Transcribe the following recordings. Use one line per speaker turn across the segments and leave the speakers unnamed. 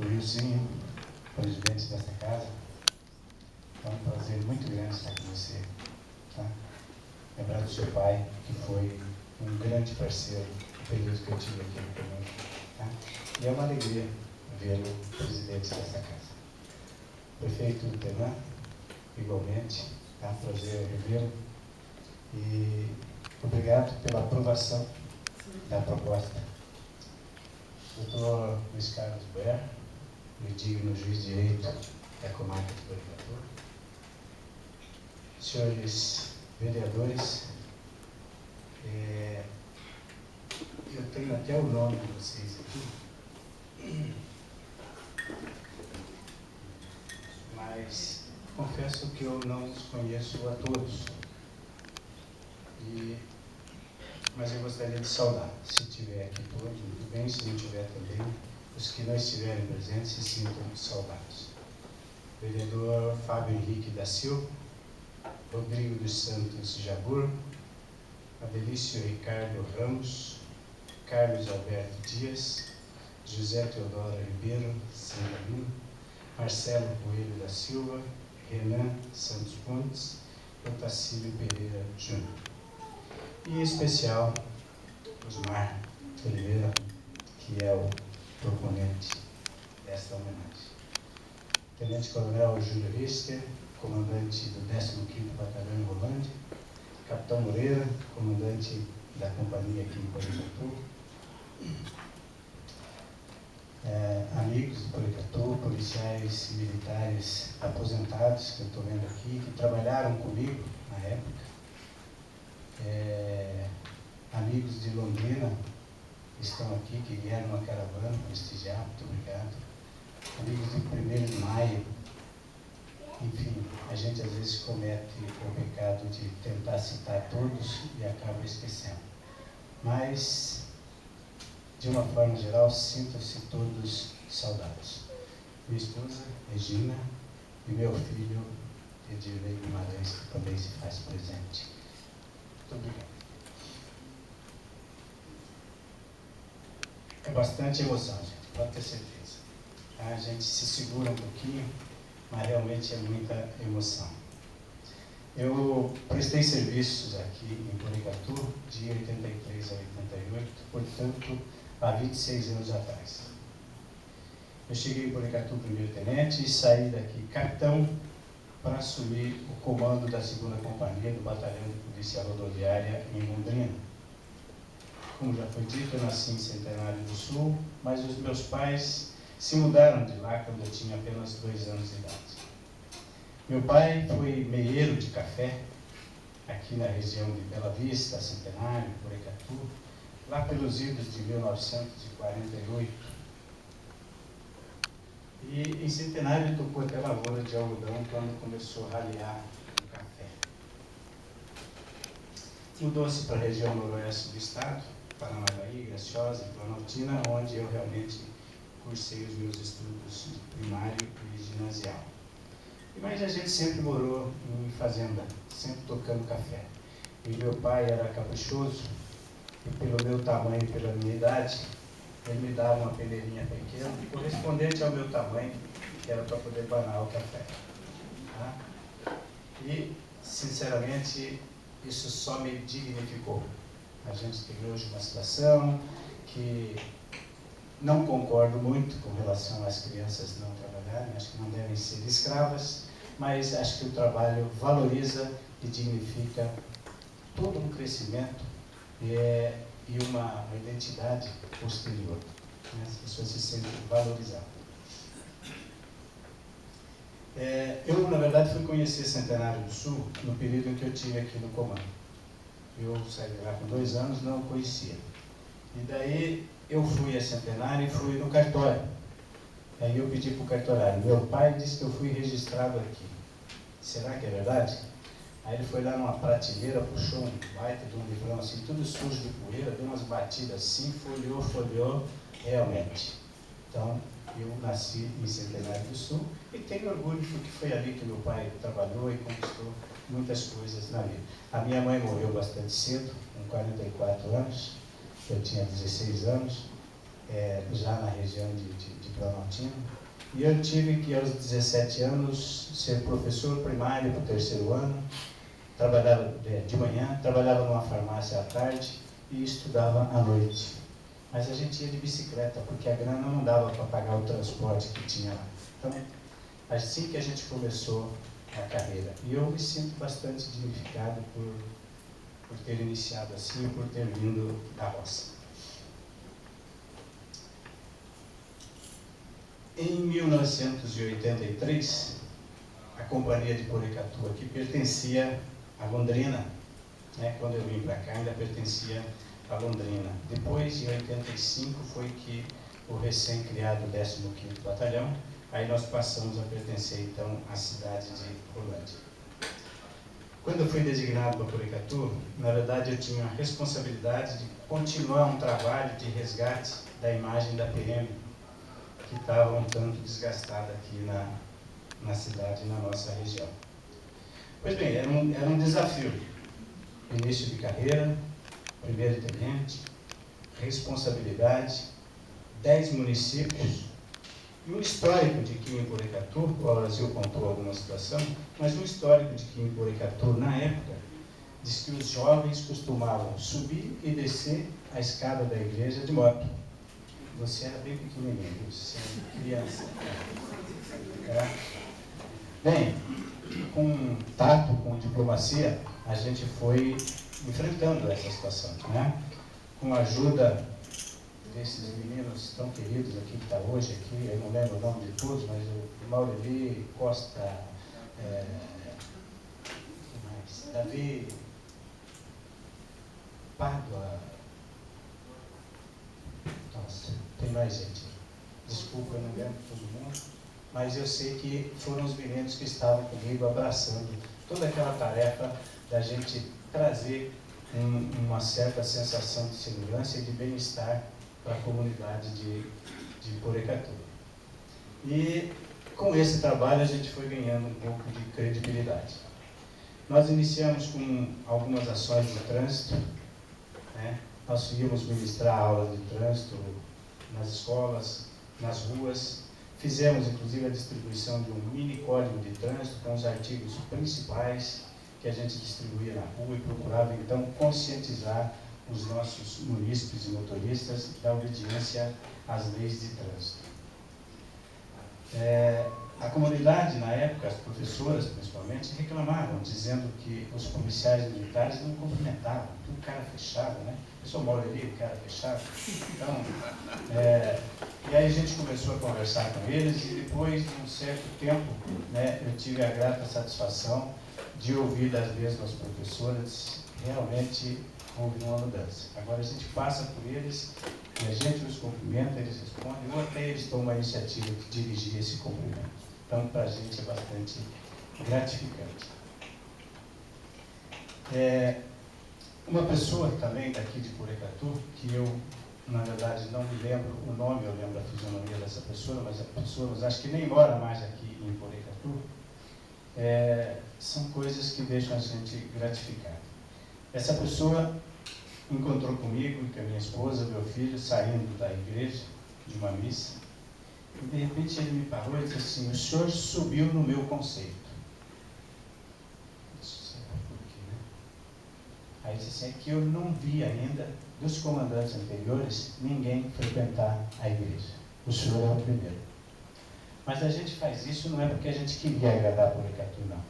o Wilson, presidente desta casa. É um prazer muito grande estar com você. Tá? Lembrar do seu pai, que foi um grande parceiro no período que eu tive aqui no Comando. Tá? E é uma alegria ver o presidente desta casa. Prefeito Tenan, igualmente, é um prazer revê-lo. E obrigado pela aprovação da proposta. Doutor Luiz Carlos Boer, o digno juiz de direito da comarca de Botucatu. Senhores vereadores, eu tenho até o nome de vocês aqui, mas confesso que eu não os conheço a todos, mas eu gostaria de saudar, se tiver aqui todos, muito bem, se não tiver também, os que não estiverem presentes se sintam saudados. Vereador Fábio Henrique da Silva, Rodrigo dos Santos Jabur, Adelício Ricardo Ramos, Carlos Alberto Dias, José Teodoro Ribeiro Santamino, Marcelo Coelho da Silva, Renan Santos Pontes, Otacílio Pereira Júnior. E em especial, Osmar Oliveira, que é o proponente desta homenagem. Tenente Coronel Júlio Rister, comandante do 15º Batalhão em Rolândia, Capitão Moreira, comandante da companhia aqui em Botucatu, amigos de Botucatu, policiais e militares aposentados que eu estou vendo aqui, que trabalharam comigo na época, amigos de Londrina que estão aqui, que vieram numa caravana prestigiar, muito obrigado, amigos de 1º de Maio. Enfim, a gente às vezes comete o pecado de tentar citar todos e acaba esquecendo. Mas, de uma forma geral, sintam-se todos saudados. Minha esposa, Regina, e meu filho, Edirley Guimarães, que também se faz presente. Muito obrigado. É bastante emoção, gente, pode ter certeza. A gente se segura um pouquinho, mas realmente é muita emoção. Eu prestei serviços aqui em Botucatu de 83 a 88, portanto, há 26 anos atrás. Eu cheguei em Botucatu primeiro-tenente e saí daqui capitão para assumir o comando da 2ª Companhia do Batalhão de Polícia Rodoviária em Londrina. Como já foi dito, eu nasci em Centenário do Sul, mas os meus pais se mudaram de lá quando eu tinha apenas 2 anos de idade. Meu pai foi meieiro de café, aqui na região de Bela Vista, Centenário, Botucatu, lá pelos idos de 1948. E em Centenário tocou até lavoura de algodão quando começou a ralear o café. Mudou-se para a região noroeste do estado, Paranavaí, Graciosa e Planaltina, onde eu realmente cursei os meus estudos primário e ginasial. Mas a gente sempre morou em fazenda, sempre tocando café. E meu pai era caprichoso, e pelo meu tamanho e pela minha idade, ele me dava uma peneirinha pequena, correspondente ao meu tamanho, que era para poder banar o café. Tá? E, sinceramente, isso só me dignificou. A gente tem hoje uma situação que não concordo muito com relação às crianças não trabalharem, acho que não devem ser escravas, mas acho que o trabalho valoriza e dignifica todo um crescimento e uma identidade posterior. Né? As pessoas se sentem valorizadas. Eu, na verdade, fui conhecer Centenário do Sul no período em que eu estive aqui no comando. Eu saí de lá com 2 anos, não o conhecia. E daí eu fui a Centenário e fui no cartório. Aí eu pedi para o cartorário. Meu pai disse que eu fui registrado aqui. Será que é verdade? Aí ele foi lá numa prateleira, puxou um baita de um livrão assim, tudo sujo de poeira, deu umas batidas assim, folheou, realmente. Então, eu nasci em Centenário do Sul e tenho orgulho porque foi ali que meu pai trabalhou e conquistou muitas coisas na vida. A minha mãe morreu bastante cedo, com 44 anos, eu tinha 16 anos. já na região de Planaltina. E eu tive que, aos 17 anos, ser professor primário para o 3º ano, trabalhava de manhã, trabalhava numa farmácia à tarde e estudava à noite. Mas a gente ia de bicicleta, porque a grana não dava para pagar o transporte que tinha lá. Então, assim que a gente começou a carreira. E eu me sinto bastante dignificado por ter iniciado assim, por ter vindo da roça. Em 1983, a companhia de Porecatu aqui pertencia a Londrina, né? Quando eu vim para cá ainda pertencia a Londrina. Depois, em 85, foi que o recém-criado 15º Batalhão, aí nós passamos a pertencer então à cidade de Rolândia. Quando eu fui designado para Porecatu, na verdade eu tinha a responsabilidade de continuar um trabalho de resgate da imagem da PM, que estava um tanto desgastada aqui na cidade, na nossa região. Pois bem, era um desafio. Início de carreira, primeiro tenente, responsabilidade, 10 municípios, e um histórico de que em Porecatu, o Brasil contou alguma situação, mas um histórico de que em Porecatu, na época, diz que os jovens costumavam subir e descer a escada da igreja de moto. Você era bem pequenininho, você era criança. Bem, com tato, com diplomacia, a gente foi enfrentando essa situação, né? Com a ajuda desses meninos tão queridos aqui, que está hoje aqui, eu não lembro o nome de todos, mas o Maureli Costa, Davi Pádua, nossa, tem mais gente. Desculpa, eu não lembro todo mundo, mas eu sei que foram os meninos que estavam comigo abraçando toda aquela tarefa da gente trazer uma certa sensação de segurança e de bem-estar para a comunidade de Porecatu. E com esse trabalho a gente foi ganhando um pouco de credibilidade. Nós iniciamos com algumas ações de trânsito, né? Nós íamos ministrar aulas de trânsito nas escolas, nas ruas. Fizemos inclusive a distribuição de um mini código de trânsito com os artigos principais que a gente distribuía na rua e procurava então conscientizar os nossos munícipes e motoristas da obediência às leis de trânsito. A comunidade, na época, as professoras principalmente, reclamavam, dizendo que os policiais militares não cumprimentavam, tudo cara fechado, né? Eu sou Maureli, cara fechado. Então, e aí a gente começou a conversar com eles e depois de um certo tempo, né, eu tive a grata satisfação de ouvir das mesmas professoras, realmente houve uma mudança. Agora a gente passa por eles e a gente os cumprimenta, eles respondem, ou até eles tomam a iniciativa de dirigir esse cumprimento. Então, para a gente é bastante gratificante. Uma pessoa também daqui de Porecatu, que eu, na verdade, não me lembro o nome, eu lembro a fisionomia dessa pessoa, mas a pessoa, acho que nem mora mais aqui em Porecatu, são coisas que deixam a gente gratificado. Essa pessoa encontrou comigo e com a minha esposa, meu filho, saindo da igreja, de uma missa, e de repente ele me parou e disse assim: o senhor subiu no meu conceito. Isso será por quê, né? Aí disse assim: é que eu não vi ainda, dos comandantes anteriores, ninguém frequentar a igreja. O senhor é o primeiro. Mas a gente faz isso não é porque a gente queria agradar Porecatu, não.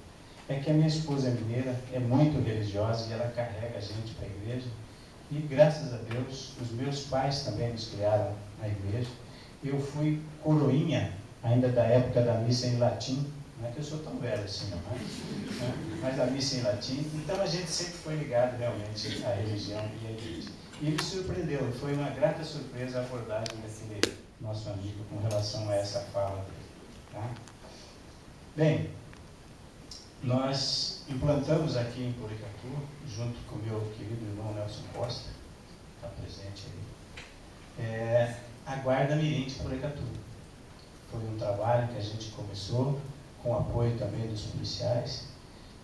É que a minha esposa mineira é muito religiosa e ela carrega a gente para a igreja. E graças a Deus, os meus pais também nos criaram na igreja. Eu fui coroinha, ainda da época da missa em latim. Não é que eu sou tão velho assim, não, mas a missa em latim. Então a gente sempre foi ligado realmente à religião e à igreja. E me surpreendeu, foi uma grata surpresa a abordagem daquele nosso amigo com relação a essa fala dele. Tá? Bem, nós implantamos aqui em Porecatu, junto com o meu querido irmão Nelson Costa, que está presente aí, a Guarda Mirim de Porecatu. Foi um trabalho que a gente começou, com apoio também dos policiais,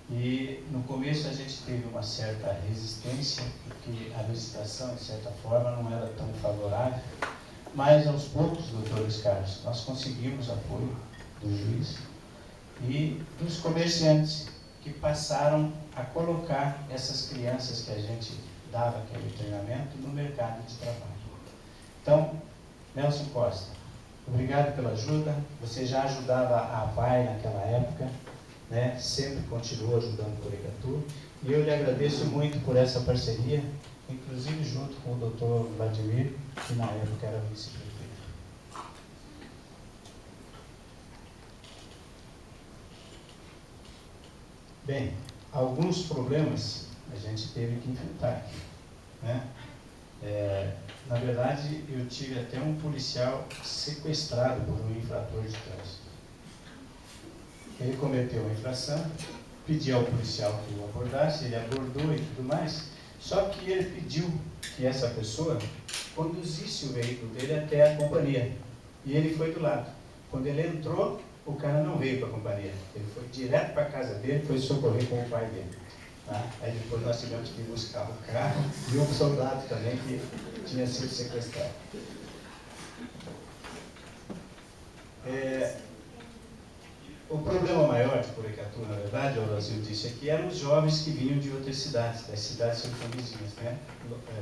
e no começo a gente teve uma certa resistência, porque a legislação, de certa forma, não era tão favorável, Mas aos poucos, doutor Luiz Carlos, nós conseguimos apoio do juiz e dos comerciantes que passaram a colocar essas crianças que a gente dava aquele treinamento no mercado de trabalho. Então, Nelson Costa, obrigado pela ajuda. Você já ajudava a AVAI naquela época, né? Sempre continuou ajudando o Porecatu. E eu lhe agradeço muito por essa parceria, inclusive junto com o doutor Vladimir, que na época era vice-prefeito. Bem, alguns problemas a gente teve que enfrentar aqui, né? Na verdade, eu tive até um policial sequestrado por um infrator de trânsito. Ele cometeu uma infração, pediu ao policial que o abordasse, ele abordou e tudo mais, só que ele pediu que essa pessoa conduzisse o veículo dele até a companhia. E ele foi do lado. Quando ele entrou, o cara não veio para a companhia. Ele foi direto para a casa dele, foi socorrer com o pai dele. Tá? Aí depois nós tivemos que buscar o carro e um soldado também que tinha sido sequestrado. O problema maior de Porecatu, na verdade, o Brasil disse aqui, eram os jovens que vinham de outras cidades, das cidades circunvizinhas, né?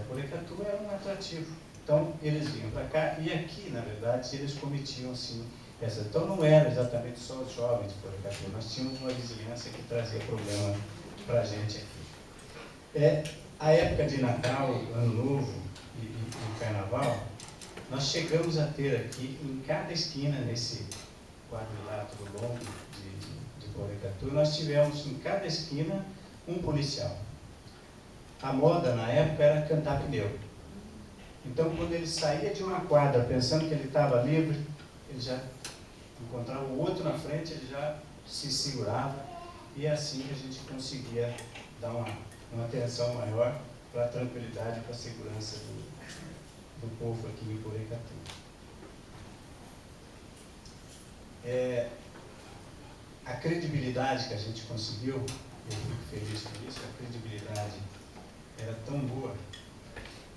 Porecatu era um atrativo. Então, eles vinham para cá e aqui, na verdade, eles cometiam, assim, essa. Então, não era exatamente só os jovens de Porecatu, nós tínhamos uma vizinhança que trazia problema para a gente aqui. A época de Natal, Ano Novo e Carnaval, nós chegamos a ter aqui, em cada esquina, nesse quadrilátero longo de Porecatu, nós tivemos em cada esquina um policial. A moda na época era cantar pneu. Então, quando ele saía de uma quadra pensando que ele estava livre, ele já encontrava o outro na frente, ele já se segurava, e é assim que a gente conseguia dar uma atenção maior para a tranquilidade e para a segurança do povo aqui em Porecatu. A credibilidade que a gente conseguiu, eu fico feliz por isso, a credibilidade era tão boa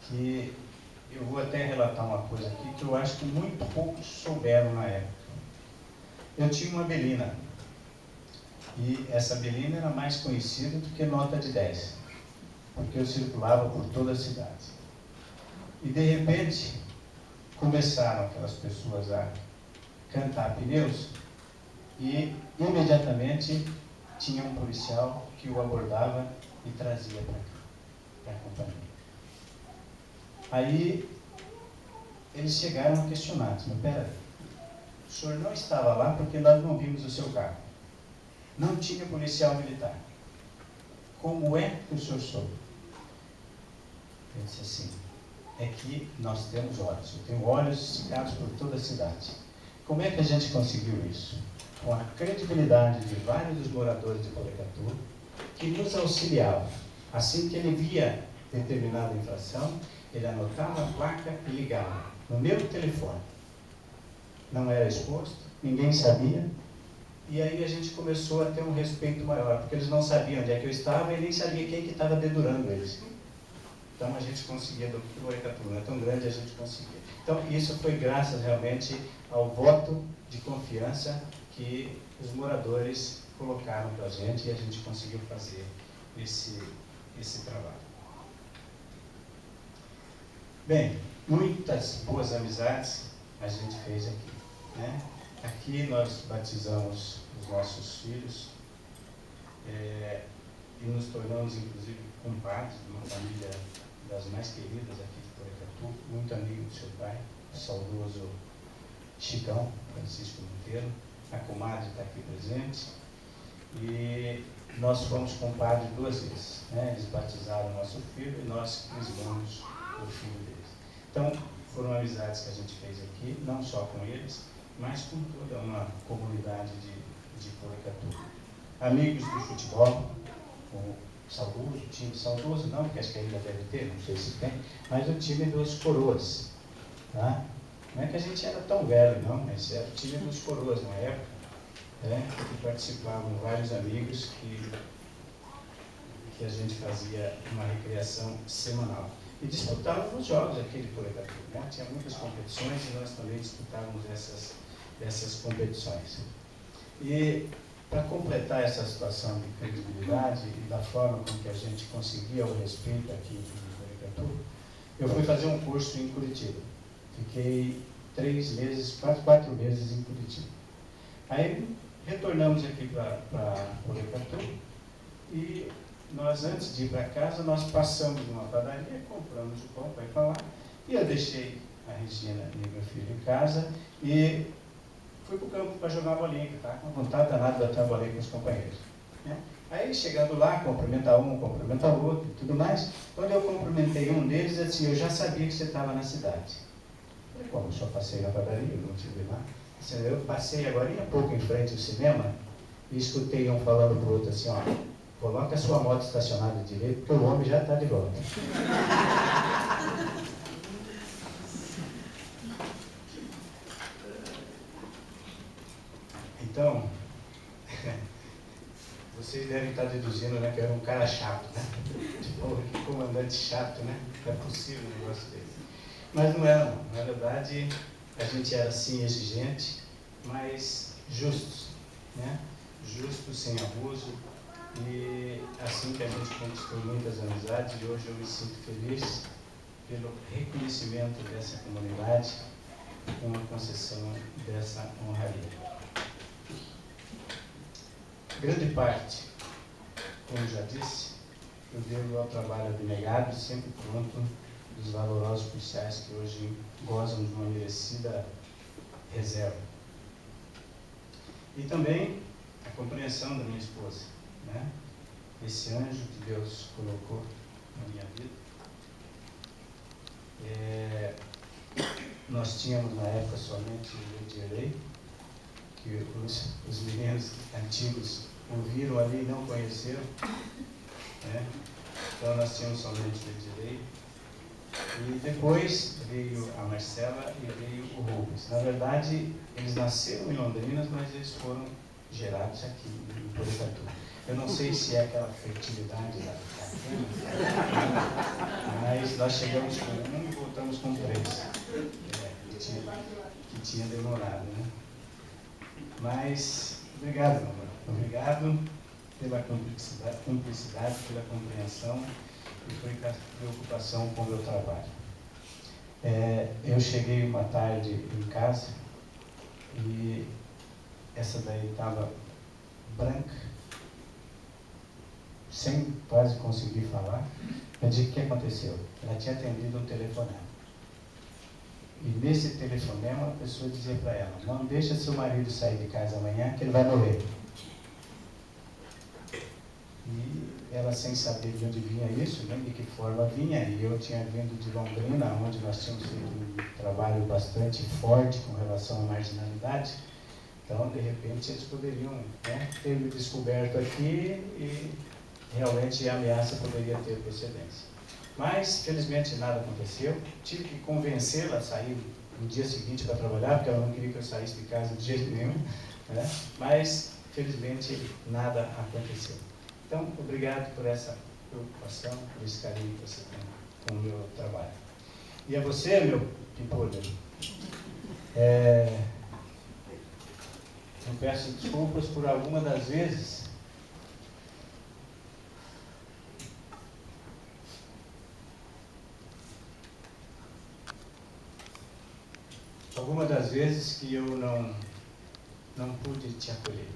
que eu vou até relatar uma coisa aqui que eu acho que muito poucos souberam na época. Eu tinha uma Belina, e essa Belina era mais conhecida do que nota de 10, porque eu circulava por toda a cidade. E de repente, começaram aquelas pessoas a cantar pneus, e imediatamente tinha um policial que o abordava e trazia para a companhia. Aí eles chegaram a questionar, mas peraí, o senhor não estava lá porque nós não vimos o seu carro. Não tinha policial militar. Como é que o senhor soube? Ele disse assim, é que nós temos olhos, eu tenho olhos esticados por toda a cidade. Como é que a gente conseguiu isso? Com a credibilidade de vários dos moradores de Porecatu, que nos auxiliavam. Assim que ele via determinada infração, ele anotava a placa e ligava no meu telefone. Não era exposto, ninguém sabia, e aí a gente começou a ter um respeito maior, porque eles não sabiam onde é que eu estava e nem sabia quem que estava dedurando eles. Então a gente conseguia, do Porecatu não é tão grande, a gente conseguia. Então isso foi graças realmente ao voto de confiança que os moradores colocaram para a gente e a gente conseguiu fazer esse trabalho. Bem, muitas boas amizades a gente fez aqui, né? Aqui nós batizamos os nossos filhos e nos tornamos, inclusive, compadres de uma família das mais queridas aqui de Porecatu, muito amigo do seu pai, o saudoso Chicão, Francisco Monteiro. A comadre está aqui presente. E nós fomos compadres 2 vezes, né? Eles batizaram o nosso filho e nós crismamos o filho deles. Então, foram amizades que a gente fez aqui, não só com eles, mas com toda uma comunidade de Porecatu. Amigos do futebol, o saudoso, time saudoso não, porque acho que ainda deve ter, não sei se tem, mas o time dos Coroas. Tá? Não é que a gente era tão velho, não, mas era o time dos Coroas na época, né, que participavam vários amigos que a gente fazia uma recreação semanal. E disputávamos os jogos aqui de Porecatu, né? Tinha muitas competições e nós também disputávamos essas competições. E para completar essa situação de credibilidade e da forma com que a gente conseguia o respeito aqui em Porecatu, eu fui fazer um curso em Curitiba. Fiquei 3 meses, quase 4 meses em Curitiba. Aí retornamos aqui para Porecatu e nós, antes de ir para casa, nós passamos numa padaria, compramos o pão para ir para lá, e eu deixei a Regina e meu filho em casa e fui para o campo para jogar bolinha, que estava com vontade danada de bater a bolinha com os companheiros. Né? Aí, chegando lá, cumprimenta um, cumprimenta o outro e tudo mais. Quando eu cumprimentei um deles, assim, eu já sabia que você estava na cidade. Falei, como eu só passei na padaria, eu não te vi lá. Assim, eu passei agora há pouco em frente ao cinema e escutei um falando para o outro assim, ó, coloca a sua moto estacionada direito, porque o homem já está de volta. Então, vocês devem estar deduzindo, né, que eu era um cara chato, né? Tipo, que comandante chato, né? Não é possível um negócio desse. Mas não era, não. Na verdade, a gente era sim exigente, mas justos, né? Justos, sem abuso. E assim que a gente conquistou muitas amizades, e hoje eu me sinto feliz pelo reconhecimento dessa comunidade com a concessão dessa honraria. Grande parte, como já disse, eu devo ao trabalho abnegado, sempre pronto, dos valorosos policiais que hoje gozam de uma merecida reserva. E também a compreensão da minha esposa, né? Esse anjo que Deus colocou na minha vida. Nós tínhamos na época somente o Edirley, que os meninos antigos ouviram ali e não conheceram, né? Então nós tínhamos somente o Edirley. E depois veio a Marcela e veio o Rubens. Na verdade, eles nasceram em Londrina, mas eles foram gerados aqui em Porecatu. Eu não sei se é aquela fertilidade da cana, mas nós chegamos com 1 e voltamos com 3. Que tinha demorado, né? Mas, obrigado, meu amor. Obrigado pela cumplicidade, pela compreensão e pela preocupação com o meu trabalho. Eu cheguei uma tarde em casa e essa daí estava branca, sem quase conseguir falar. Eu disse, o que aconteceu? Ela tinha atendido um telefonema. E nesse telefonema a pessoa dizia para ela, não deixa seu marido sair de casa amanhã que ele vai morrer. E ela, sem saber de onde vinha isso, nem de que forma vinha, e eu tinha vindo de Londrina, onde nós tínhamos feito um trabalho bastante forte com relação à marginalidade. Então, de repente, eles poderiam, né, ter me descoberto aqui e realmente a ameaça poderia ter procedência. Mas, felizmente, nada aconteceu. Tive que convencê-la a sair no dia seguinte para trabalhar, porque ela não queria que eu saísse de casa de jeito nenhum, né? Mas, felizmente, nada aconteceu. Então, obrigado por essa preocupação, por esse carinho que você tem com o meu trabalho. E a você, meu pimpolho, eu peço desculpas por alguma das vezes que eu não pude te acolher.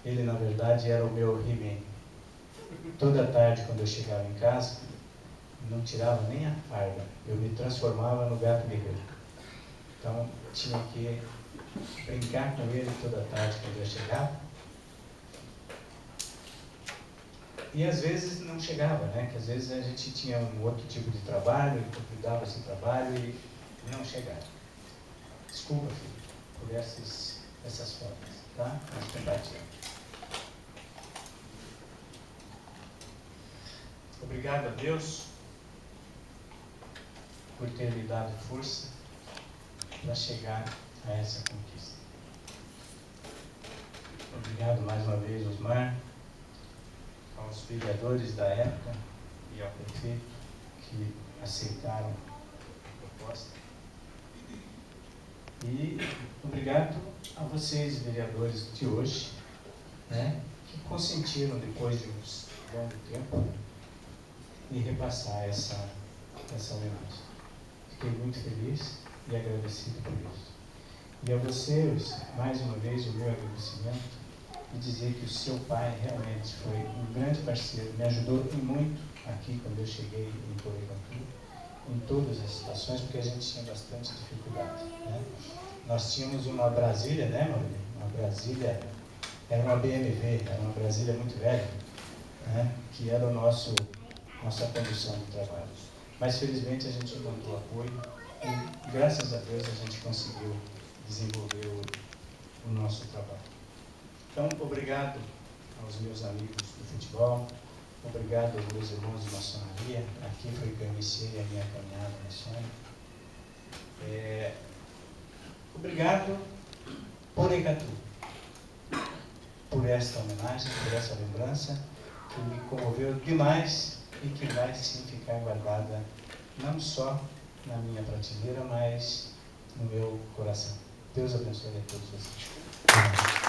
Ele, na verdade, era o meu He-Man. Toda tarde, quando eu chegava em casa, não tirava nem a farda. Eu me transformava no gato guerreiro. Então, tinha que brincar com ele toda tarde quando eu chegava. E às vezes não chegava, né? Que às vezes a gente tinha um outro tipo de trabalho, eu cuidava desse trabalho e não chegava. Desculpa, filho, por essas formas, tá? Mas compartilhar. Obrigado a Deus por ter me dado força para chegar a essa conquista. Obrigado mais uma vez, Osmar, aos vereadores da época e ao prefeito que aceitaram a proposta. E obrigado a vocês, vereadores de hoje, né, que consentiram, depois de um longo tempo, em repassar essa homenagem. Fiquei muito feliz e agradecido por isso. E a vocês, mais uma vez, o meu agradecimento e dizer que o seu pai realmente foi um grande parceiro, me ajudou e muito aqui quando eu cheguei em Porecatu, em todas as situações, porque a gente tinha bastante dificuldade, né? Nós tínhamos uma Brasília, né, Maurício? Uma Brasília, era uma BMW, era uma Brasília muito velha, né, que era nossa condição de trabalho. Mas felizmente a gente encontrou apoio e graças a Deus a gente conseguiu desenvolver o nosso trabalho. Então, obrigado aos meus amigos do futebol, obrigado aos meus irmãos de maçonaria. Aqui foi que eu iniciei a minha caminhada maçônica. Obrigado, Porecatu, por esta homenagem, por essa lembrança que me comoveu demais e que vai sim ficar guardada não só na minha prateleira, mas no meu coração. Deus abençoe a todos vocês.